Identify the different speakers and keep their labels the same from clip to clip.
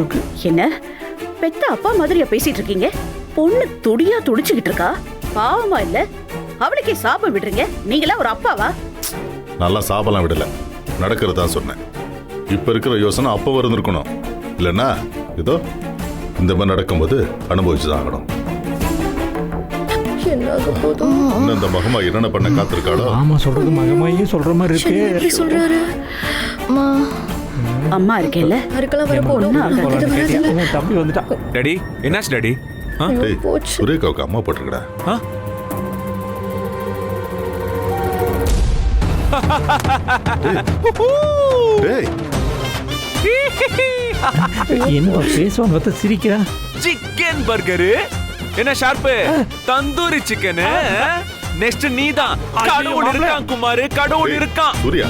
Speaker 1: இருக்கு.
Speaker 2: என்ன பெத்த அப்பா மாதிரியா பேசிட்டு இருக்கீங்க? பொண்ணு துடியா துடிச்சுக்கிட்டு இருக்கா. பாவமா இல்ல? அவளுக்கே சாபம் விடுறீங்க. நீங்களா ஒரு அப்பாவா?
Speaker 3: நல்லா சாபலாம் விடல, நடக்கிறதா சொன்னேன். இப்ப இருக்கிற யோசனை அப்போ இருந்திருக்கணும். இல்லைன்னா இதோ இந்த மாதிரி நடக்கும்போது அனுபவிச்சுதான் ஆகணும். இன்னும் இந்த மகமா என்னென்ன பண்ண காத்திருக்காளோ.
Speaker 1: ஆமா, சொல்றது மகமாயே சொல்ற மாதிரி இருக்கு.
Speaker 4: சொல்றாரு
Speaker 2: அம்மா இருக்கேல்ல,
Speaker 1: தம்பி வந்துட்டா.
Speaker 5: டாடி என்னாச்சு டாடி?
Speaker 3: டேய், சுரேகாவுக்கு அம்மா போட்டிருக்கடா. டேய்,
Speaker 1: என்ன பேசுவான் பார்த்து சிரிக்கிறா.
Speaker 5: சிக்கன் பர்கரு என்ன ஷார்ப்பு? தந்தூரி சிக்கனு. நெக்ஸ்ட் நீதான். கடவுள் இருக்கான் குமார், கடவுள் இருக்கான்.
Speaker 3: சூர்யா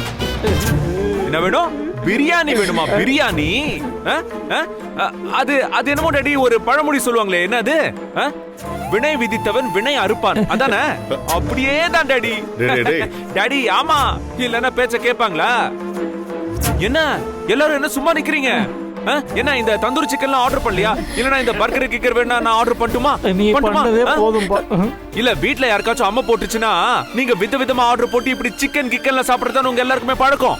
Speaker 5: என்ன வேணும்? பிரியாணி வேணுமா? பிரியாணி? அது அது என்னமோ டாடி ஒரு பழமொழி சொல்லுவாங்களே, என்னது? வினை விதித்தவன் வினை அறுப்பான், அதானே? அப்படியே தான் டாடி. டாடி ஆமா, இல்லன்னா பேச்ச கேட்பாங்களா? என்ன எல்லாரும் என்ன சும்மா நிக்கிறீங்க? என்ன இந்த தந்தூரி சிக்கன்லாம் ஆர்டர் பண்ணலையா? இல்லனா இந்த பர்கர் கிக்கர் வேணா நான் ஆர்டர் பண்ணட்டுமா?
Speaker 1: நீ பண்ணதே போதும்பா.
Speaker 5: இல்ல வீட்ல யாருக்காச்சும் அம்மா போட்டுச்சுன்னா நீங்க விதவிதமா ஆர்டர் போட்டு இப்படி சிக்கன் கிக்கன்ல சாப்பிடுறது உங்க எல்லாருக்குமே பழக்கம்.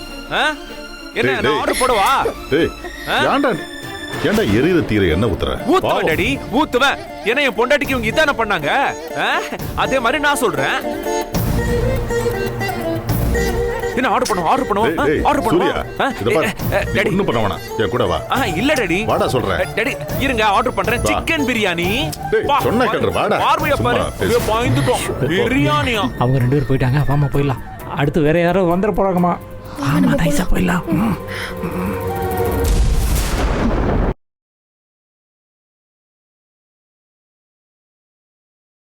Speaker 5: என்ன நான் ஆர்டர் போடவா?
Speaker 3: டேய், ஏன்டா எரியுற தீர என்ன ஊத்துற?
Speaker 5: ஊத்துவேன் டாடி, ஊத்துவேன். ஏன்னா என் பொண்டாட்டிக்கு இவங்க இதான பண்ணாங்க. அதே மாதிரி நான் சொல்றேன். என்ன ஆர்டர் பண்ணுவோம்? ஆர்டர் பண்ணுவோம். ஆர்டர் பண்ணுவோம்.
Speaker 3: இத பாரு, டாடி ஒண்ணும் பண்ண வேணாம், என் கூட வா.
Speaker 5: இல்ல டாடி, வாடா
Speaker 3: சொல்றேன்.
Speaker 5: டாடி இருங்க, ஆர்டர் பண்றேன். சிக்கன் பிரியாணி.
Speaker 3: சொன்னா கேட்ற, வாடா.
Speaker 5: பார்வைய பாரு, பாய்ந்துட்டோம். பிரியாணியா?
Speaker 1: அவங்க ரெண்டு பேரும் போயிட்டாங்க, வாமா போயிடலாம். அடுத்து வேற யாரோ வந்துட போறாங்கம்மா. ஆமா, நைஸா போயிடலாம்.